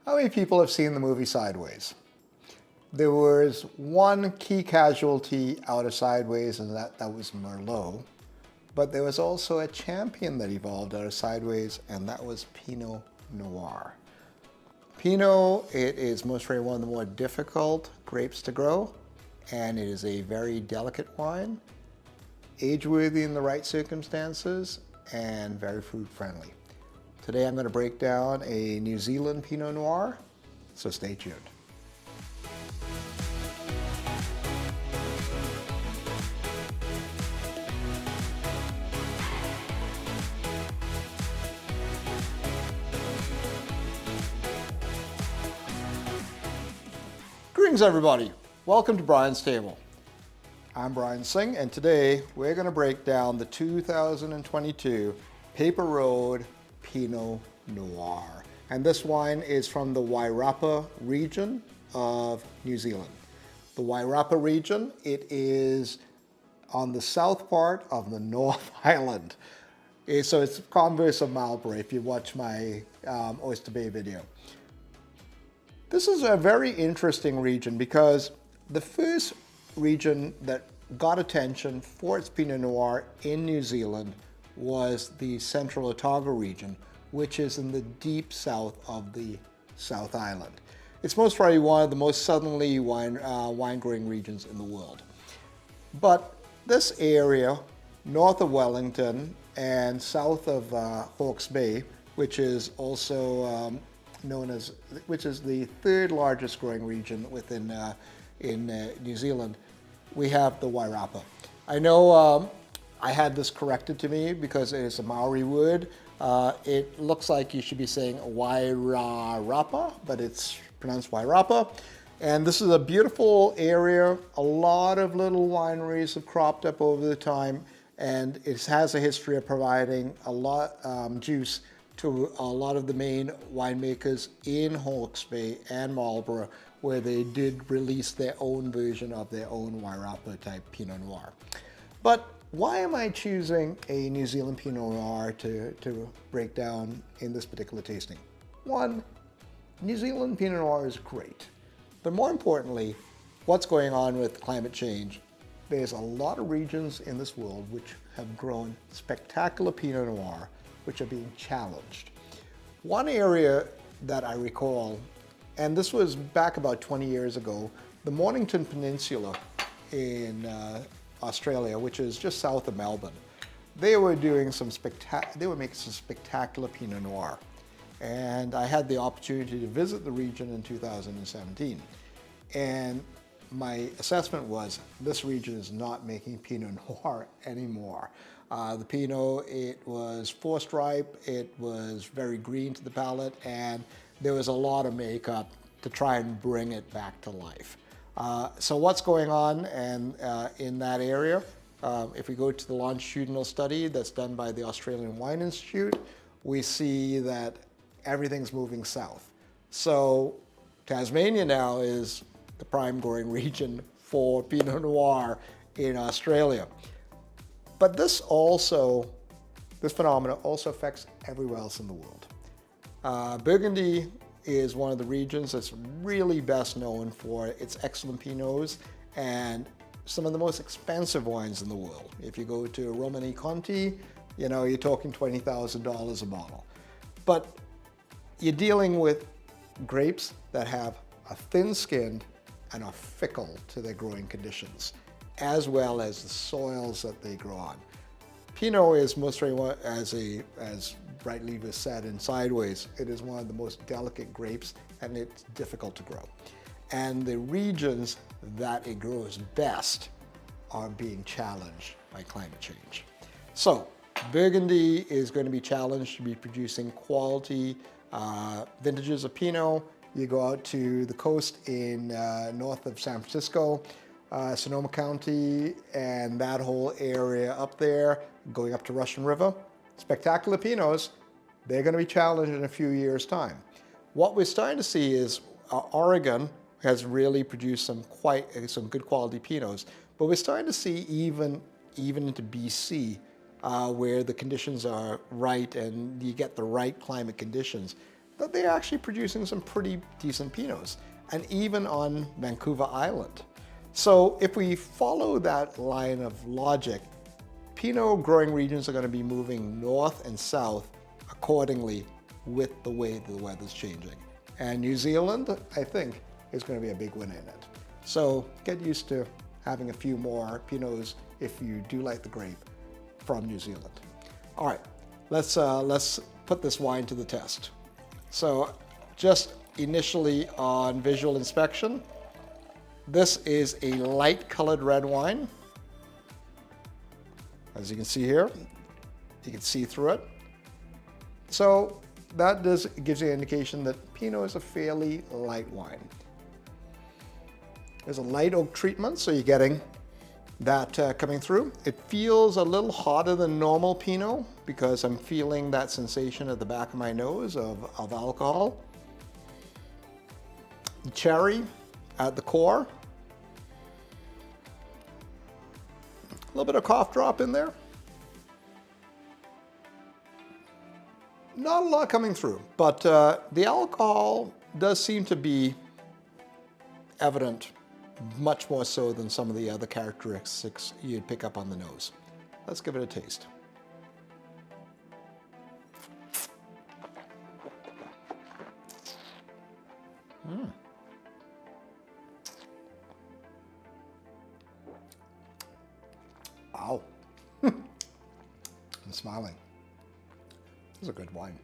How many people have seen the movie Sideways? There was one key casualty out of Sideways, and that was Merlot. But there was also a champion that evolved out of Sideways, and that was Pinot Noir. Pinot, it is most probably one of the more difficult grapes to grow, and it is a very delicate wine, age-worthy in the right circumstances, and very food-friendly. Today I'm going to break down a New Zealand Pinot Noir, so stay tuned. Greetings everybody, welcome to Brian's Table. I'm Brian Singh, and today we're going to break down the 2022 Paper Road Pinot Noir. And this wine is from the Wairarapa region of New Zealand. The Wairarapa region, it is on the south part of the North Island. So it's the converse of Marlborough if you watch my Oyster Bay video. This is a very interesting region because the first region that got attention for its Pinot Noir in New Zealand was the Central Otago region, which is in the deep south of the South Island. It's most probably one of the most southerly wine growing regions in the world. But this area, north of Wellington and south of Hawke's Bay, which is also which is the third largest growing region within in New Zealand, we have the Wairarapa. I know I had this corrected to me because it is a Maori word. It looks like you should be saying Wairarapa, but it's pronounced Wairarapa. And this is a beautiful area. A lot of little wineries have cropped up over the time, and it has a history of providing a lot juice to a lot of the main winemakers in Hawke's Bay and Marlborough, where they did release their own version of their own Wairarapa type Pinot Noir. But why am I choosing a New Zealand Pinot Noir to break down in this particular tasting? One, New Zealand Pinot Noir is great. But more importantly, what's going on with climate change? There's a lot of regions in this world which have grown spectacular Pinot Noir, which are being challenged. One area that I recall, and this was back about 20 years ago, the Mornington Peninsula in Australia, which is just south of Melbourne. They were doing they were making some spectacular Pinot Noir. And I had the opportunity to visit the region in 2017. And my assessment was this region is not making Pinot Noir anymore. The Pinot, it was forced ripe, it was very green to the palate, and there was a lot of makeup to try and bring it back to life. So what's going on in that area? If we go to the longitudinal study that's done by the Australian Wine Institute, we see that everything's moving south. So Tasmania now is the prime growing region for Pinot Noir in Australia. But this phenomenon also affects everywhere else in the world. Burgundy is one of the regions that's really best known for its excellent Pinots and some of the most expensive wines in the world. If you go to Romani Conti, you're talking $20,000 a bottle. But you're dealing with grapes that have a thin skin and are fickle to their growing conditions, as well as the soils that they grow on. Pinot is most really, as rightly was said in Sideways, it is one of the most delicate grapes, and it's difficult to grow. And the regions that it grows best are being challenged by climate change. So Burgundy is going to be challenged to be producing quality vintages of Pinot. You go out to the coast in north of San Francisco, Sonoma County, and that whole area up there, going up to Russian River. Spectacular Pinots, they're going to be challenged in a few years' time. What we're starting to see is Oregon has really produced some good quality Pinots, but we're starting to see even into BC, where the conditions are right and you get the right climate conditions, that they're actually producing some pretty decent Pinots, and even on Vancouver Island. So if we follow that line of logic, Pinot growing regions are going to be moving north and south accordingly with the way the weather's changing. And New Zealand, I think, is going to be a big winner in it. So get used to having a few more Pinots if you do like the grape from New Zealand. All right, let's put this wine to the test. So just initially on visual inspection, this is a light colored red wine. As you can see here, you can see through it. So that gives you an indication that Pinot is a fairly light wine. There's a light oak treatment, so you're getting that coming through. It feels a little hotter than normal Pinot because I'm feeling that sensation at the back of my nose of alcohol. The cherry at the core. A little bit of cough drop in there. Not a lot coming through, but the alcohol does seem to be evident, much more so than some of the other characteristics you'd pick up on the nose. Let's give it a taste. Wow. I'm smiling. This is a good wine.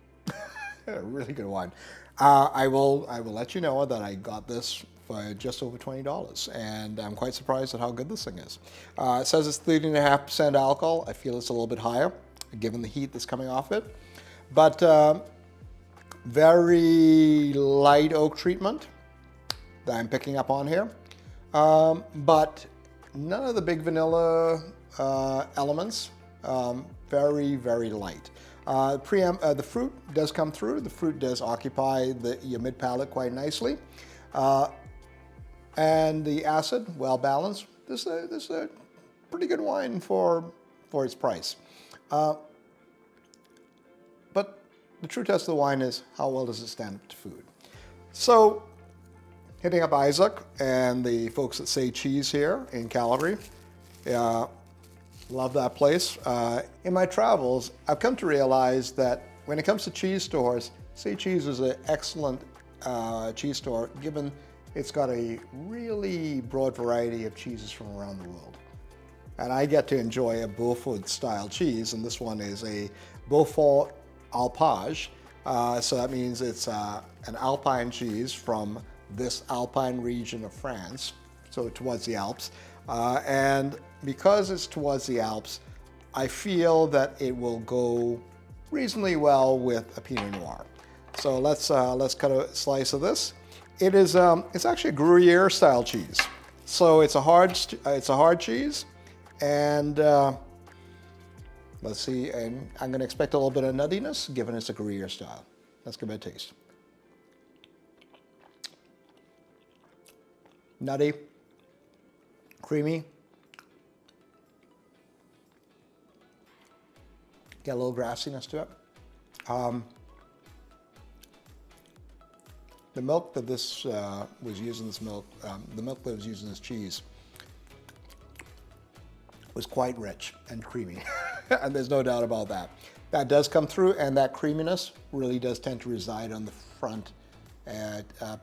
A really good wine. I will let you know that I got this for just over $20, and I'm quite surprised at how good this thing is. It says it's 30.5% alcohol. I feel it's a little bit higher, given the heat that's coming off it. But very light oak treatment that I'm picking up on here. But none of the big vanilla elements. Very, very light. The fruit does come through. The fruit does occupy your mid palate quite nicely. And the acid, well balanced. This is a pretty good wine for its price. But the true test of the wine is how well does it stand up to food. So, hitting up Isaac and the folks that Say Cheese here in Calgary. Love that place. In my travels, I've come to realize that when it comes to cheese stores, Say Cheese is an excellent cheese store, given it's got a really broad variety of cheeses from around the world. And I get to enjoy a Beaufort style cheese, and this one is a Beaufort Alpage. So that means it's an Alpine cheese from this Alpine region of France, so towards the Alps. And because it's towards the Alps, I feel that it will go reasonably well with a Pinot Noir. So let's cut a slice of this. It is it's actually a Gruyere style cheese. So it's a hard cheese, and let's see. And I'm going to expect a little bit of nuttiness, given it's a Gruyere style. Let's give it a taste. Nutty, creamy. Get a little grassiness to it. The milk that this was using, the milk that was used in this cheese was quite rich and creamy, and there's no doubt about that. That does come through, and that creaminess really does tend to reside on the front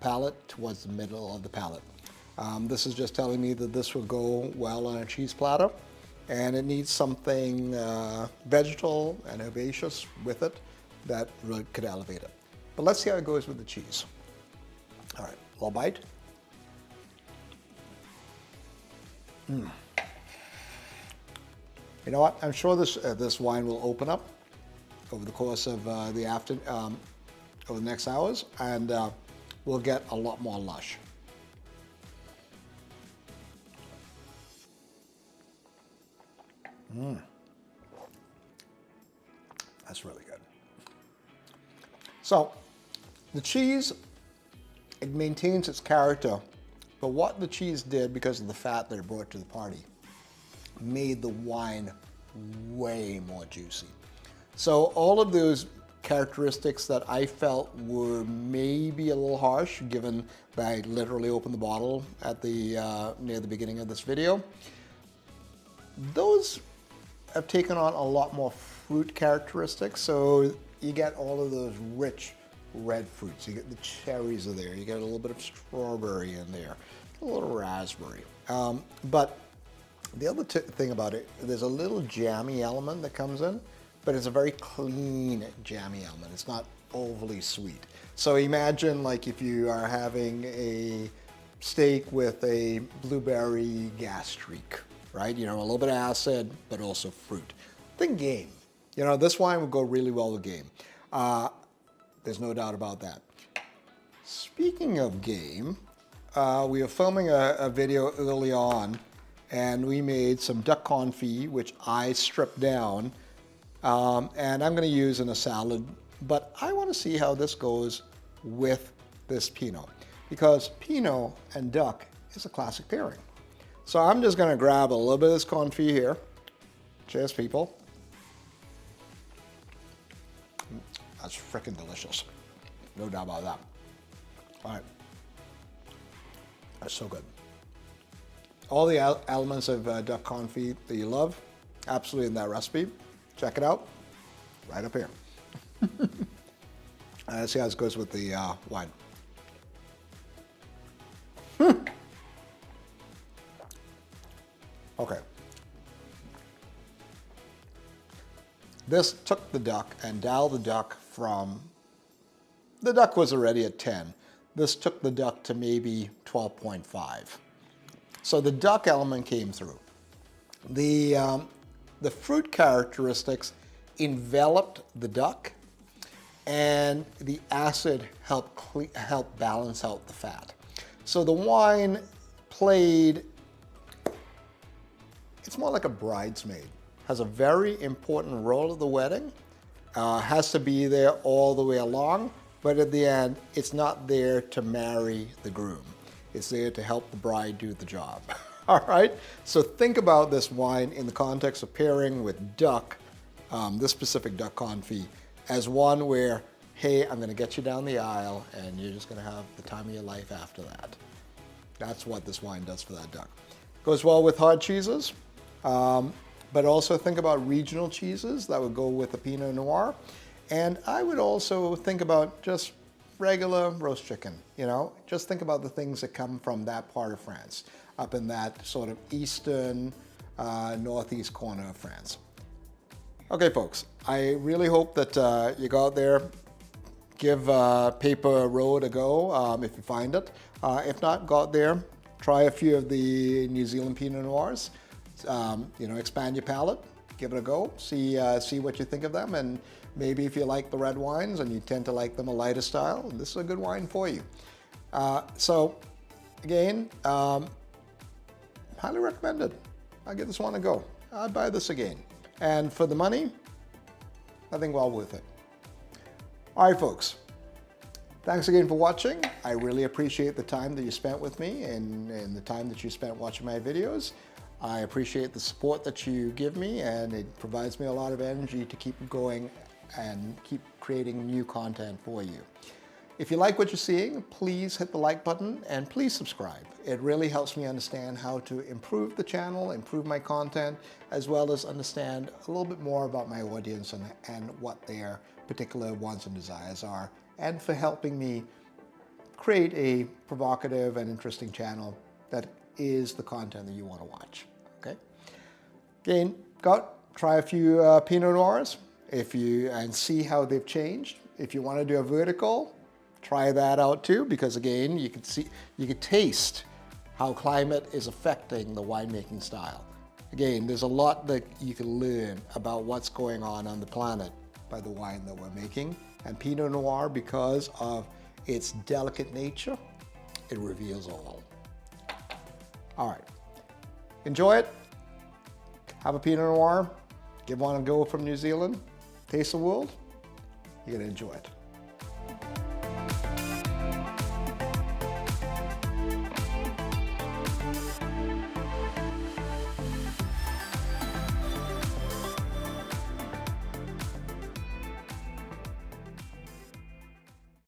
palate towards the middle of the palate. This is just telling me that this will go well on a cheese platter, and it needs something vegetal and herbaceous with it that really could elevate it. But let's see how it goes with the cheese. All right, little bite. You know what? I'm sure this wine will open up over the course of over the next hours, and we'll get a lot more lush. That's really good. So, the cheese, it maintains its character, but what the cheese did, because of the fat that it brought to the party, made the wine way more juicy. So all of those characteristics that I felt were maybe a little harsh, given that I literally opened the bottle at the near the beginning of this video. Those have taken on a lot more fruit characteristics, so you get all of those rich red fruits. You get the cherries are there, you get a little bit of strawberry in there, a little raspberry. But the other thing about it, there's a little jammy element that comes in, but it's a very clean jammy element. It's not overly sweet. So imagine like if you are having a steak with a blueberry gastrique, right? You know, a little bit of acid, but also fruit. Think game. You know, this wine would go really well with game. There's no doubt about that. Speaking of game, we were filming a video early on, and we made some duck confit, which I stripped down. And I'm going to use in a salad, but I want to see how this goes with this Pinot, because Pinot and duck is a classic pairing. So I'm just going to grab a little bit of this confit here. Cheers, people. That's freaking delicious. No doubt about that. All right. That's so good. All the elements of duck confit that you love, absolutely in that recipe. Check it out, right up here. Let's see how this goes with the wine. Okay. This took the duck and dialed the duck from, the duck was already at 10. This took the duck to maybe 12.5. So the duck element came through. The fruit characteristics enveloped the duck, and the acid helped balance out the fat. So the wine played, it's more like a bridesmaid. Has a very important role at the wedding, has to be there all the way along, but at the end, it's not there to marry the groom. It's there to help the bride do the job. All right, so think about this wine in the context of pairing with duck, this specific duck confit, as one where, hey, I'm gonna get you down the aisle and you're just gonna have the time of your life after that. That's what this wine does for that duck. Goes well with hard cheeses, but also think about regional cheeses that would go with a Pinot Noir. And I would also think about just regular roast chicken, you know? Just think about the things that come from that part of France, up in that sort of eastern, northeast corner of France. Okay, folks, I really hope that you go out there, give Paper Road a go if you find it. If not, go out there, try a few of the New Zealand Pinot Noirs. You know, expand your palate, give it a go, see what you think of them, and maybe if you like the red wines and you tend to like them a lighter style, this is a good wine for you. So, again, highly recommended. I'll give this one a go. I'd buy this again. And for the money, I think well worth it. All right, folks. Thanks again for watching. I really appreciate the time that you spent with me and the time that you spent watching my videos. I appreciate the support that you give me, and it provides me a lot of energy to keep going and keep creating new content for you. If you like what you're seeing, please hit the like button and please subscribe. It really helps me understand how to improve the channel, improve my content, as well as understand a little bit more about my audience and what their particular wants and desires are, and for helping me create a provocative and interesting channel that is the content that you want to watch. Okay. Again, go out, try a few Pinot Noirs and see how they've changed. If you want to do a vertical, try that out too, because again, you can taste how climate is affecting the winemaking style. Again, there's a lot that you can learn about what's going on the planet by the wine that we're making. And Pinot Noir, because of its delicate nature, it reveals all. All right, enjoy it. Have a Pinot Noir. Give one a go from New Zealand. Taste the world. You're gonna enjoy it.